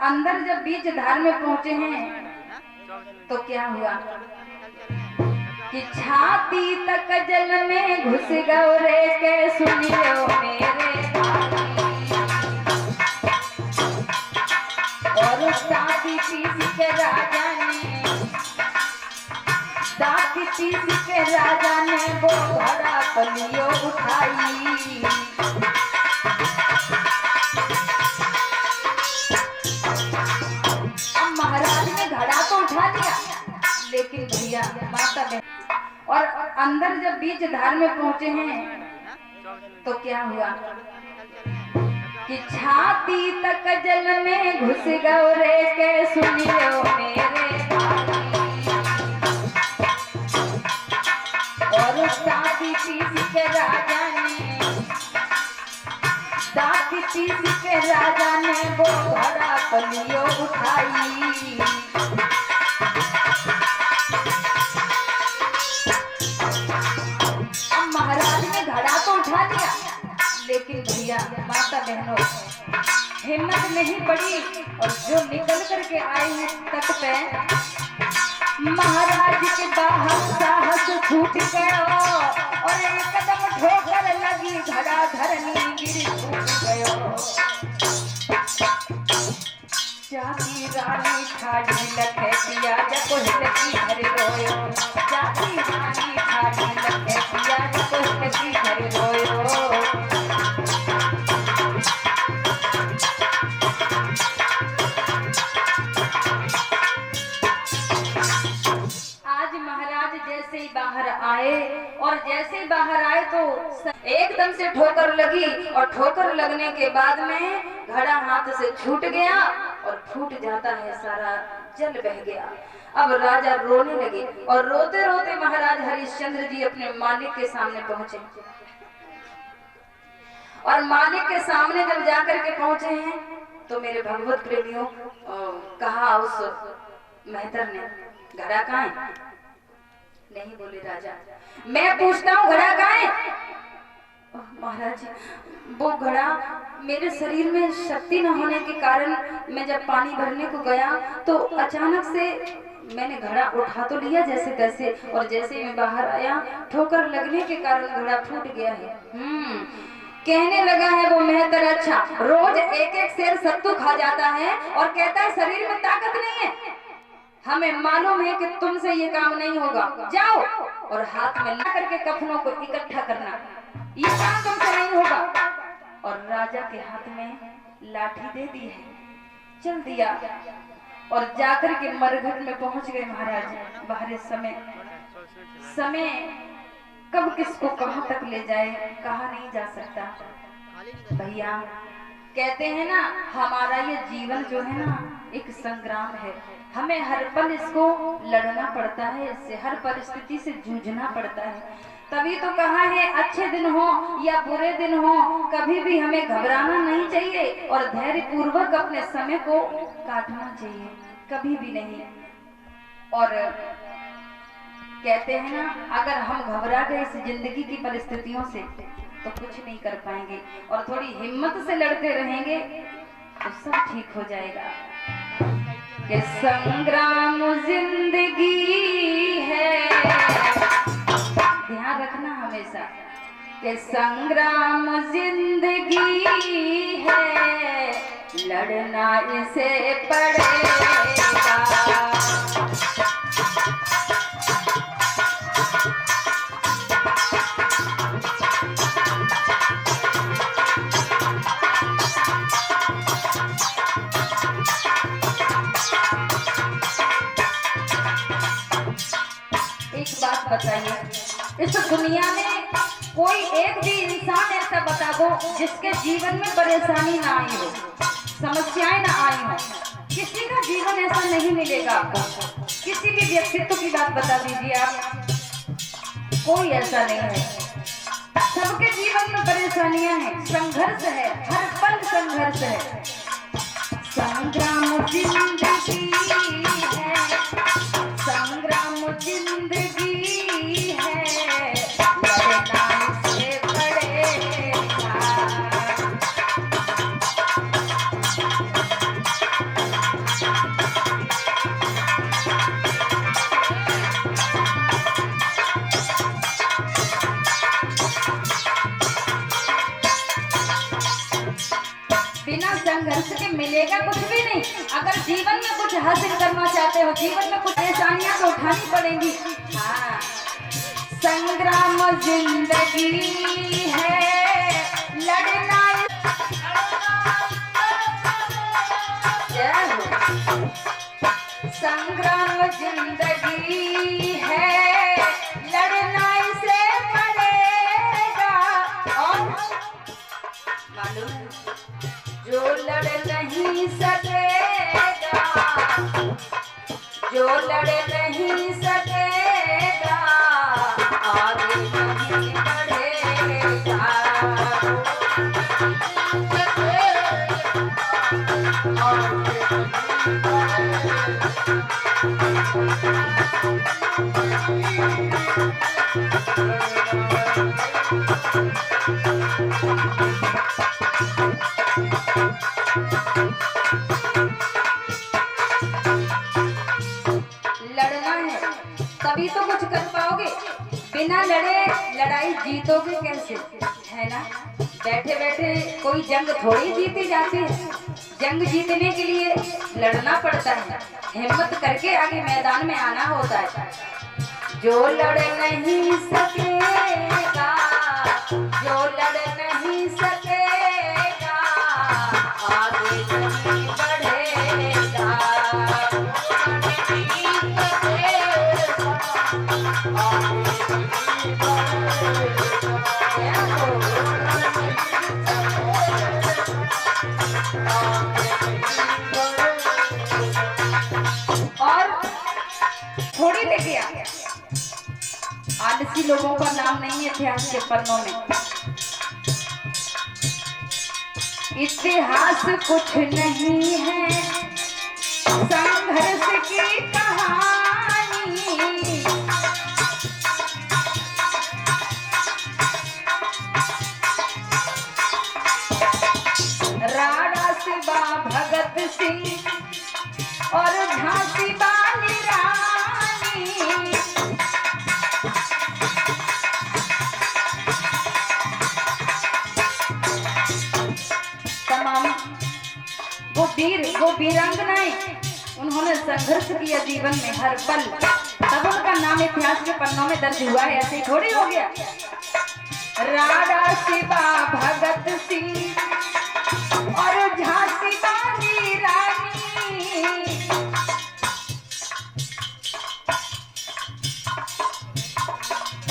अंदर जब बीच धार में पहुंचे हैं तो क्या हुआ कि छाती तक जल में घुस गए रे के सुनियो मेरे और दाती पीस के राजा ने दाती पीस के राजा ने वो घड़ा कलियो उठाई। अब महाराज ने घड़ा तो उठा लिया लेकिन भैया माता बहन और अंदर जब बीच धार में पहुंचे हैं तो क्या हुआ कि छाती तक जल में घुस गए रे के सुनियो मेरे और दाती पीस के राजा ने दाती पीस के राजा ने वो घड़ा कलियो उठाई। अब महाराज ने घड़ा तो उठा लिया लेकिन भैया माता बहनों हिम्मत नहीं पड़ी और जो निकल करके आए हैं तट पे महाराज के बाहर साहस छूट गया और एक कदम ठोकर लगी घड़ा धरनी गिर छूट गयो। जाती रानी ठाड़ी लखे पिया जब लगी घर रोयो जाती रानी ठाड़ी लखे पिया जब लगी घर रोयो। जैसे ही बाहर आए और जैसे ही बाहर आए तो एकदम से ठोकर लगी और ठोकर लगने के बाद में घड़ा हाथ से छूट गया और फूट जाता है सारा जल बह गया। अब राजा रोने लगे और रोते रोते महाराज हरिश्चंद्र जी अपने मालिक के सामने पहुंचे और मालिक के सामने जब जाकर के पहुंचे हैं तो मेरे भगवत प्रेमियों कहा उस मेहतर ने घड़ा कहाँ है? नहीं बोले राजा। मैं पूछता हूँ घड़ा कहाँ है? महाराज वो घड़ा मेरे शरीर में शक्ति न होने के कारण मैं जब पानी भरने को गया तो अचानक से मैंने घड़ा उठा तो लिया जैसे तैसे और जैसे ही मैं बाहर आया ठोकर लगने के कारण घड़ा फूट गया है। कहने लगा है वो मेहतर अच्छा रोज एक एक शेर सत्तू खा जाता है और कहता है शरीर में ताकत नहीं है। हमें मालूम है कि तुमसे ये काम नहीं होगा, जाओ और हाथ में ला करके कफनों को इकट्ठा करना, ये काम तुमसे नहीं होगा। और राजा के हाथ में लाठी दे दी है, चल दिया और जाकर के मरघट में पहुंच गए महाराज। बाहर समय कब किसको कहां तक ले जाए कहा नहीं जा सकता। भैया कहते हैं ना हमारा ये जीवन जो है ना एक संग्राम है, हमें हर पल इसको लड़ना पड़ता है, इससे हर परिस्थिति से जूझना पड़ता है। तभी तो कहा है अच्छे दिन हो या बुरे दिन हो कभी भी हमें घबराना नहीं चाहिए और धैर्य पूर्वक अपने समय को काटना चाहिए, कभी भी नहीं। और कहते हैं ना अगर हम घबरा गए इस जिंदगी की परिस्थितियों से तो कुछ नहीं कर पाएंगे और थोड़ी हिम्मत से लड़ते रहेंगे तो सब ठीक हो जाएगा। कि संग्राम जिंदगी है, ध्यान रखना हमेशा कि संग्राम जिंदगी है, लड़ना इसे पड़ेगा। बताइए इस दुनिया में कोई एक भी इंसान ऐसा बता दो जिसके जीवन में परेशानी ना आई हो, समस्याएं ना आई हो। किसी का जीवन ऐसा नहीं मिलेगा आपको। किसी भी व्यक्तित्व की बात बता दीजिए आप, कोई ऐसा नहीं है। सबके जीवन में परेशानियां हैं, संघर्ष है, हर पल संघर्ष है। संग्राम जिंदगी है, संग्राम जिंदगी है, लड़ना इसे पड़ेगा। संघर्ष के मिलेगा कुछ भी नहीं। अगर जीवन में कुछ हासिल करना चाहते हो, जीवन में कुछ परेशानियां तो उठानी पड़ेगी। हाँ, संग्राम जिंदगी है, लड़ना संग्राम जिंदगी है, लड़ना इसे पड़ेगा। और मालूम जो लड़ नहीं सकेगा, जो लड़ नहीं सकेगा, आगे नहीं बढ़ेगा। लड़ना है तभी तो कुछ कर पाओगे, बिना लड़े लड़ाई जीतोगे कैसे, है ना। बैठे बैठे कोई जंग थोड़ी जीती जाती है, जंग जीतने के लिए लड़ना पड़ता है, हिम्मत करके आगे मैदान में आना होता है। जो लड़ नहीं सकेगा, जो लड़ नहीं सकेगा, आगे नहीं बढ़ेगा। और थोड़ी लेके आ गया, आलसी लोगों का नाम नहीं है इतिहास के पन्नों में। इतिहास कुछ नहीं है, संघर्ष की कहानी। राणा शिवा भगत सिंह और झांसी वाली रानी, तमाम वो वीरांगनाएं, उन्होंने संघर्ष किया जीवन में हर पल, तब उनका नाम इतिहास के पन्नों में दर्ज हुआ है। ऐसे ही थोड़ी हो गया। राणा शिवा भगत सिंह और झांसी वाली रानी,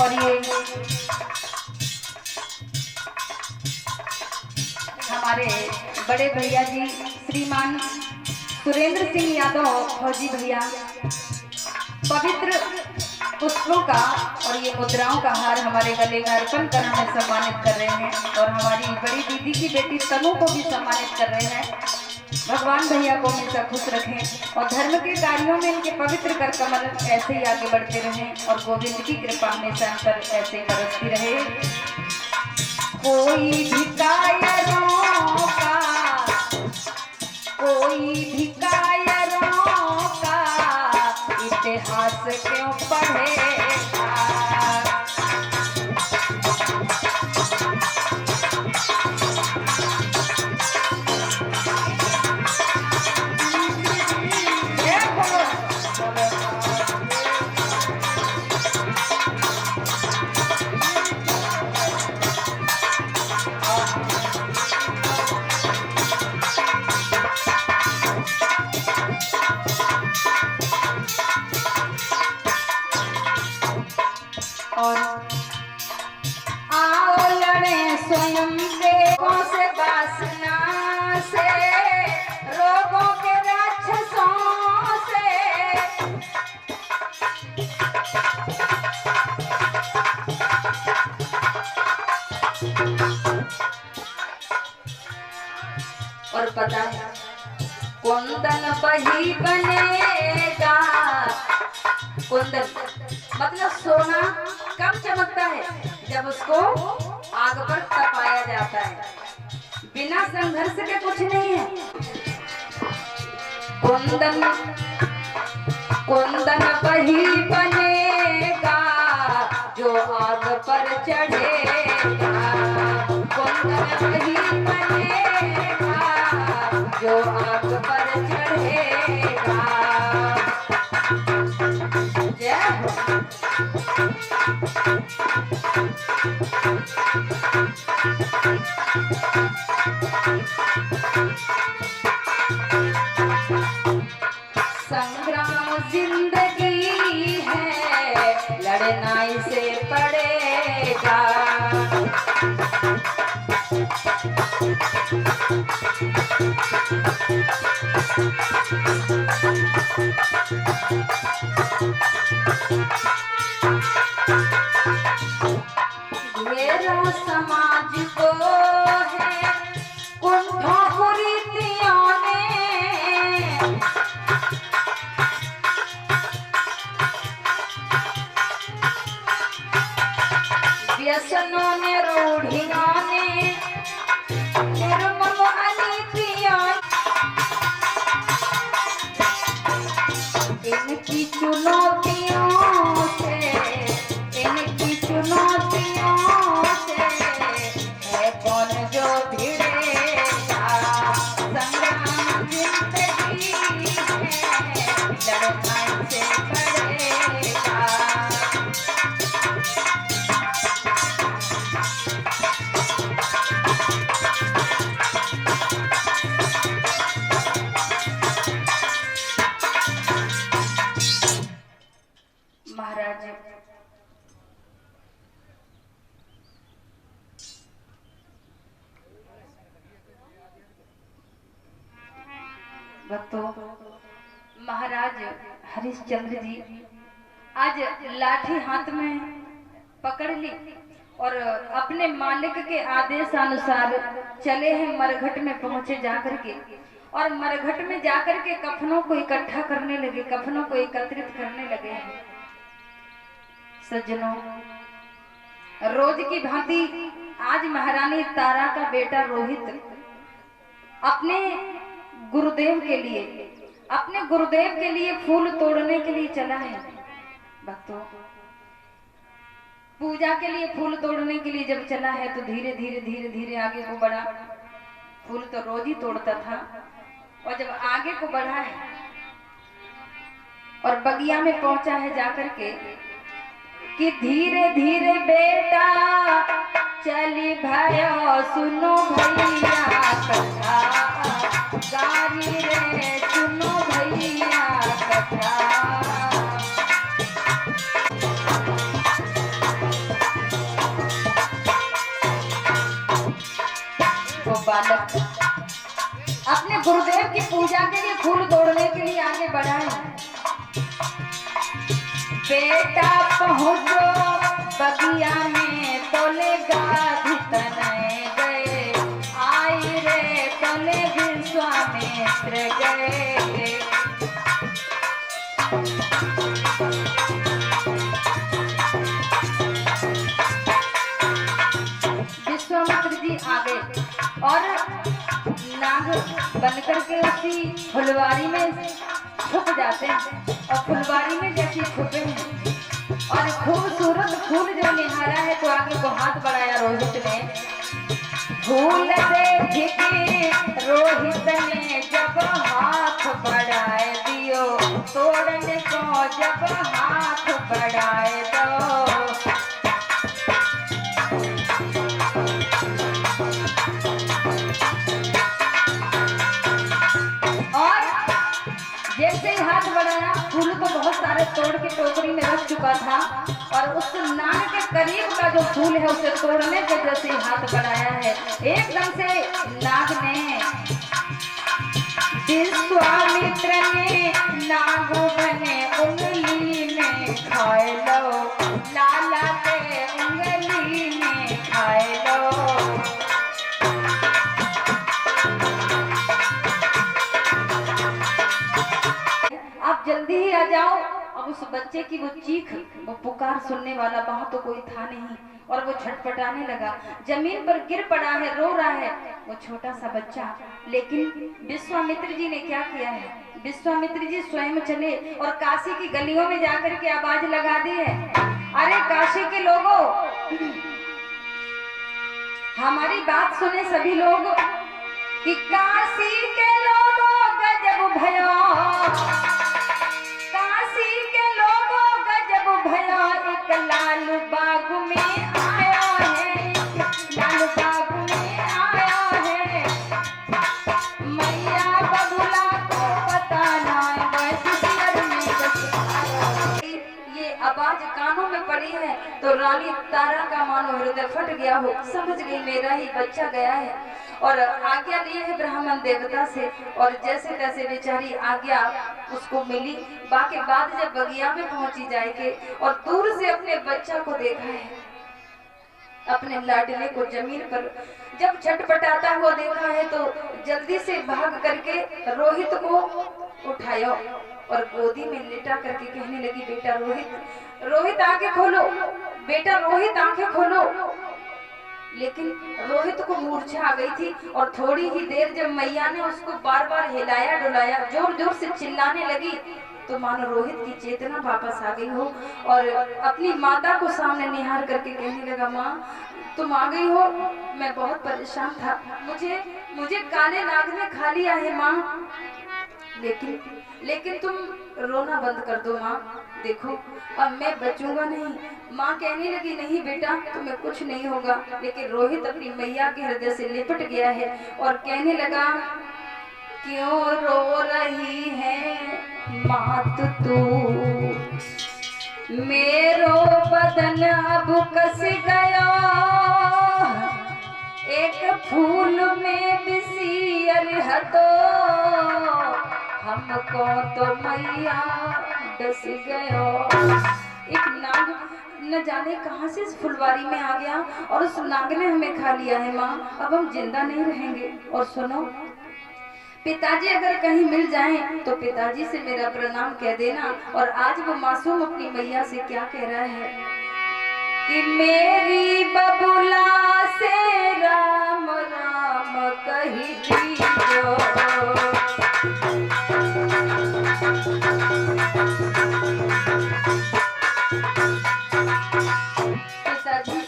और ये हमारे बड़े भैया जी श्रीमान सुरेंद्र सिंह यादव फौजी भैया पवित्र पुष्पों का और ये मुद्राओं का हार हमारे गले में अर्पण कर हमें सम्मानित कर रहे हैं, और हमारी बड़ी दीदी की बेटी तनु को भी सम्मानित कर रहे हैं। भगवान भैया को हमेशा खुश रखें और धर्म के कार्यों में इनके पवित्र कर कमल ऐसे ही आगे बढ़ते रहें, और गोविंद की कृपा हमेशा इन पर ऐसे ही बरसती रहे। कोई भी कायरों का, कोई भी कायरों का इतिहास क्यों पढ़ेगा। और आओ लड़े स्वयं देवों से, वासना से, रोगों के राक्षसों से। और पता है कुंदन वही बनेगा, कुंदन मतलब सोना कब चमकता है, जब उसको आग पर तपाया जाता है। बिना संघर्ष के कुछ नहीं है। कुंदन कुंदन वही बनेगा जो आग पर चढ़ेगा, कुंदन वही बनेगा जो आग पर चढ़ेगा। जय हो। संग्राम जिंदगी है, लड़ना इसे पड़ेगा। घेरा समाज को है कुंठों कुरीतियों ने, व्यसनों ने, रूढ़ियों ने, निर्मम अनीतियों, इनकी चुनौतियों से, इनकी चुनौतियों से है कौन जो भिड़ेगा। संग्राम जिंदगी है, लड़ना इसे पड़ेगा। महाराज भक्तों, महाराज हरिश्चंद्र जी आज लाठी हाथ में पकड़ ली और अपने मालिक के आदेशानुसार चले हैं मरघट में पहुंचे जाकर के, और मरघट में जाकर के कफनों को इकट्ठा करने लगे, कफनों को एकत्रित करने लगे हैं। सज्जनों, रोज की भांति आज महारानी तारा का बेटा रोहित अपने गुरुदेव के लिए, अपने गुरुदेव के लिए फूल तोड़ने के लिए चला है। भक्तों, पूजा के लिए फूल तोड़ने के लिए जब चला है तो धीरे धीरे धीरे धीरे आगे को बढ़ा। फूल तो रोज ही तोड़ता था, और जब आगे को बढ़ा है और बगिया में पहुंचा है जाकर के कि धीरे धीरे बेटा चली भयो, सुनो भैया कथा गारी रे, सुनो भैया कथा। वो बालक अपने गुरुदेव की पूजा के लिए फूल तोड़ने के लिए आगे बढ़ा है। बेटा पहुंचो बगिया में, तोलेगा तनय गए, आई रे तोले विश्वामित्र गए। विश्वामित्र जी आ गए और नाग बनकर के उसी फुलवारी में छुप जाते हैं, और फुलवारी में जैसे छुपे हैं और खूबसूरत फूल जो निहारा है तो आगे को हाथ बढ़ाया रोहित ने। फूल देख के रोहित ने जब हाथ बढ़ाए दियो, तोड़ने को जब हाथ बढ़ाए दो। जैसे ही हाथ बढ़ाया, फूल तो बहुत सारे तोड़ के टोकरी में रख चुका था, और उस नाग के करीब का जो फूल है उसे तोड़ने के जैसे ही हाथ बढ़ाया है, एकदम से नाग ने, विश्वामित्र ने नाग बने उंगली में खाए लो, लाला के उंगली में खाए लो। आप जल्दी ही आ जाओ। अब उस बच्चे की वो चीख, वो पुकार सुनने वाला वहां तो कोई था नहीं, और वो झटपटाने लगा, जमीन पर गिर पड़ा है, रो रहा है वो छोटा सा बच्चा। लेकिन विश्वामित्र जी ने क्या किया है, विश्वामित्र जी स्वयं चले और काशी की गलियों में जाकर के आवाज लगा दी है, अरे काशी के लोगों, हमारी बात सुने सभी लोग। कि काशी के लोगों गजब भयो, काशी के लोगों गजब भयो, एक लाल बाग में आया है, लाल बाग में आया है। मैया बबुला को पता ना वैश्वर में बस आया है। ये आवाज कानों में पड़ी है तो रानी तारा का मानो हृदय फट गया हो, समझ गई मेरा ही बच्चा गया है और आज्ञा ली है ब्राह्मण देवता से। और जैसे तैसे बेचारी आज्ञा उसको मिली। बाकी बाद जब बगिया में पहुंची जाएगी और दूर से अपने बच्चा को देखा है, अपने लाडले को जमीन पर जब छटपटाता हुआ देखा है तो जल्दी से भाग करके रोहित को उठाया और गोदी में लेटा करके कहने लगी, बेटा रोहित, रोहित आंखें खोलो, बेटा रोहित आंखें खोलो। लेकिन रोहित को मूर्छा आ गई थी और थोड़ी ही देर जब मैया ने उसको बार बार हिलाया डुलाया, जोर जोर से चिल्लाने लगी तो मानो रोहित की चेतना वापस आ गई हो और अपनी माता को सामने निहार करके कहने लगा, माँ तुम आ गई हो, मैं बहुत परेशान था, मुझे काले नाग ने खा लिया है माँ, लेकिन तुम रोना बंद कर दो माँ, देखो अब मैं बचूंगा नहीं। माँ कहने लगी, नहीं बेटा तुम्हें कुछ नहीं होगा। लेकिन रोहित अपनी मैया के हृदय से लिपट गया है और कहने लगा, क्यों रो रही है मात तू, मेरो बदन अब कस गया, एक फूल में बिसियर हतो, हमको तो मैया डस गयो। एक नाग न जाने कहां से इस फुलवारी में आ गया और उस नाग ने हमें खा लिया है माँ, अब हम जिंदा नहीं रहेंगे। और सुनो, पिताजी अगर कहीं मिल जाएं तो पिताजी से मेरा प्रणाम कह देना। और आज वो मासूम अपनी मैया से क्या कह रहा है कि मेरी बबुला से राम राम कही दीजो, पिताजी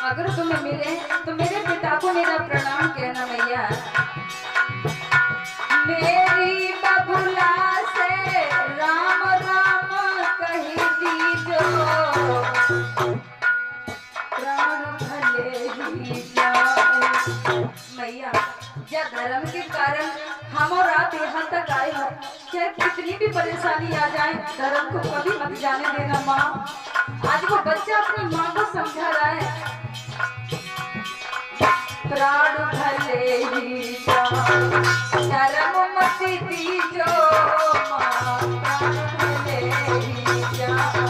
अगर तुम्हें मिले तो मेरे पिता को मेरा प्रणाम कहना मैया। मेरी बबुला से राम राम कही दीजो, प्राण भले ही जाए। मैया या धर्म के कारण हम और आप यहाँ तक आए हो, चाहे कितनी भी परेशानी आ जाए धर्म को कभी मत जाने देना माँ। आज वो बच्चा अपनी माँ को समझा रहा है, प्राण भले ही जाए, धर्म मत दीजो माँ, प्राण भले ही जाए।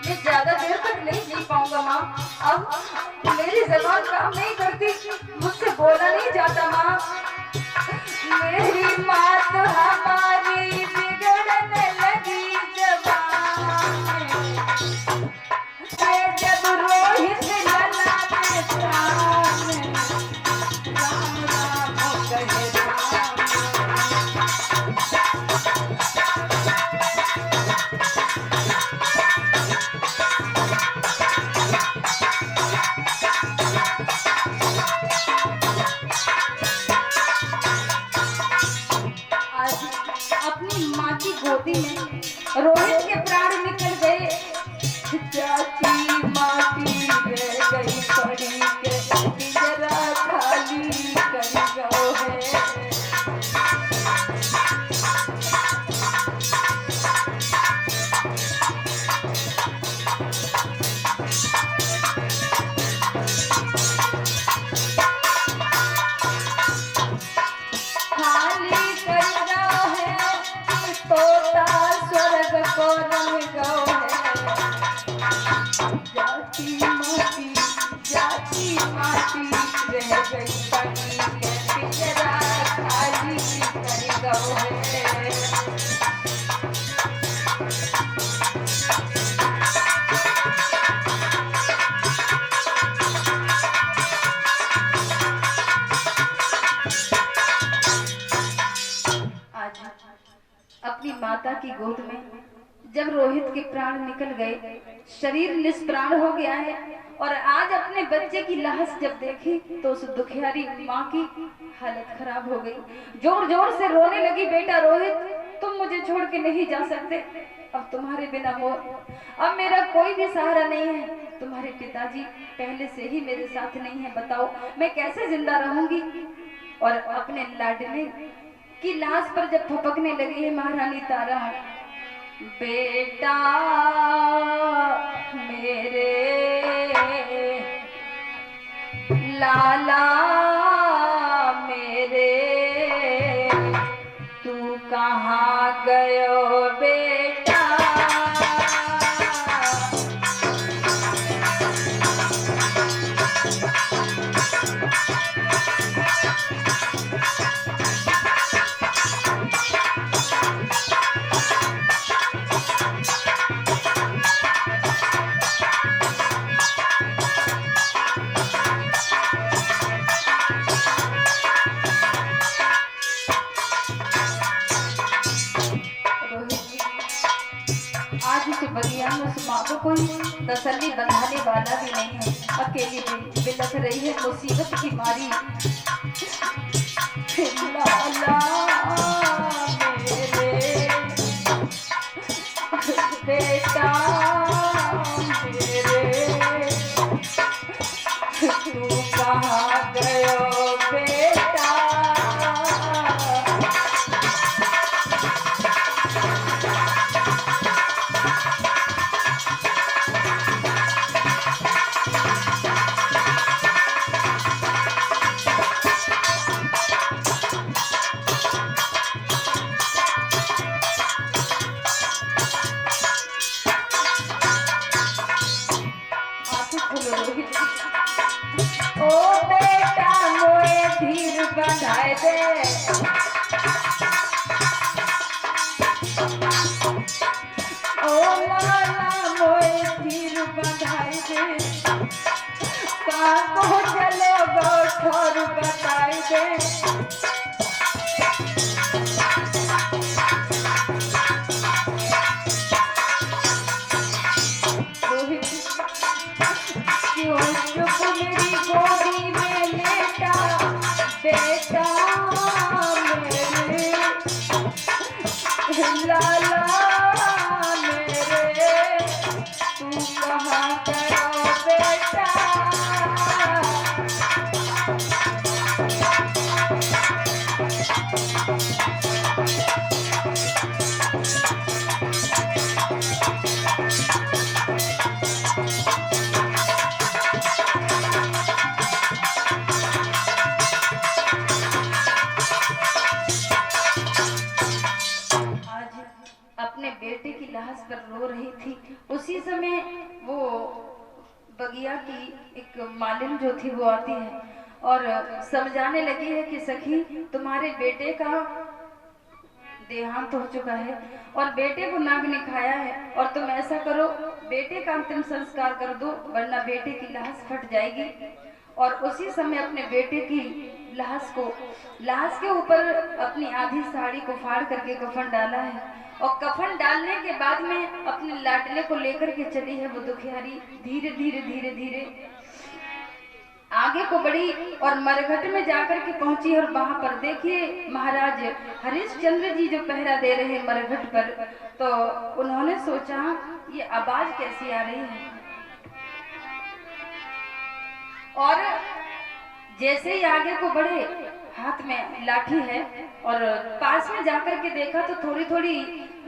मैं ज्यादा देर तक नहीं जी पाऊंगा माँ, अब मेरी जबान काम नहीं करती, मुझसे बोला नहीं जाता माँ। मेरी बात हमारी बिगड़ने लगी जबान, जब रोहित लला में प्राण, राम राम कहे राम। अपनी माँ की गोदी में रोहित के प्राण निकल गए, चाची माटी रह गई पड़ी के पिंजरा खाली कर गयो है। खाली कर गयो है तोता स्वर अपनी माता की गोद में जब रोहित के प्राण निकल गए, शरीर निष्प्राण हो गया है, और आज अपने बच्चे की लाश जब देखी तो उस दुखियारी माँ की हालत खराब हो गई। जोर जोर से रोने लगी, बेटा रोहित, तुम मुझे छोड़ के नहीं जा सकते। अब तुम्हारे बिना अब मेरा कोई भी सहारा नहीं है। तुम्हारे पिताजी पहले से ही मेरे साथ नहीं है, बताओ मैं कैसे जिंदा रहूंगी। और अपने लाडले की लाश पर जब फपकने लगी है महारानी तारा, बेटा मेरे लाला मेरे, तू कहाँ गयो बेटा। आज इस बगिया में उस माँ को कोई तसल्ली बंधाने वाला भी नहीं है। अकेली बिलख रही है मुसीबत की मारी। लाला मेरे बेटा मेरे, तू कहाँ गयो बेटा। ओ बेटा मोए धीर बंधाए दे, ओ लाला मोए धीर बंधाए दे, काको चलो गो ठोर बताए दे। मेरी गोदी में लेटा बेटा मेरे, लाला मेरे, तू कहाँ गयो बेटा। अपने बेटे की लाश पर रो रही थी, उसी समय वो बगिया की एक मालिन जो थी वो आती है और समझाने लगी है कि सखी तुम्हारे बेटे का देहांत हो चुका है और बेटे को नाग ने खाया है, और तुम ऐसा करो बेटे का अंतिम संस्कार कर दो, वरना बेटे की लाश फट जाएगी। और उसी समय अपने बेटे की लाश के ऊपर अपनी आधी साड़ी को फाड़ करके कफन डाला है, और कफन डालने के बाद में अपने लाडले को लेकर के चली है वो दुखियारी। धीरे धीरे धीरे धीरे आगे को बढ़ी और मरघट में जाकर के पहुंची, और वहां पर देखिए महाराज हरिश्चंद्र जी जो पहरा दे रहे हैं मरघट पर, तो उन्होंने सोचा ये आवाज कैसी आ रही है। और जैसे ही आगे को बढ़े, हाथ में लाठी है, और पास में जाकर के देखा तो थोड़ी थोड़ी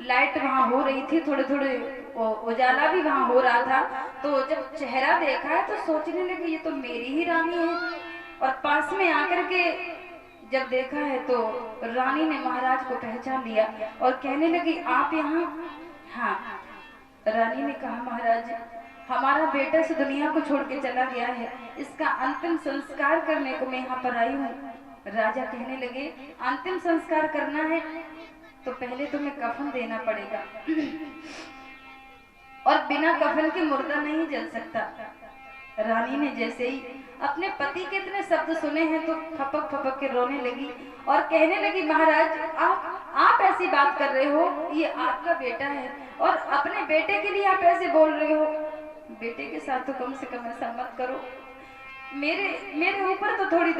लाइट वहां हो रही थी, थोड़े थोड़े उजाला भी वहां हो रहा था। तो जब चेहरा देखा है तो सोचने लगे ये तो मेरी ही रानी है, और पास में आकर के जब देखा है तो रानी ने महाराज को पहचान लिया और कहने लगी आप यहाँ। हाँ, रानी ने कहा महाराज हमारा बेटा इस दुनिया को छोड़ के चला गया है, इसका अंतिम संस्कार करने को मैं यहाँ पर आई हूँ। राजा कहने लगे अंतिम संस्कार करना है तो पहले तुम्हें कफन देना पड़ेगा और बिना कफन के मुर्दा नहीं जल सकता। रानी ने जैसे ही अपने पति के इतने शब्द सुने हैं तो फपक फपक के रोने लगी और कहने लगी महाराज आप ऐसी बात कर रहे हो? ये आपका बेटा है और अपने बेटे के लिए आप ऐसे बोल रहे हो। बेटे के साथ तो कम से कम ऐसा मत करो। मेरे ऊपर तो थोड़ी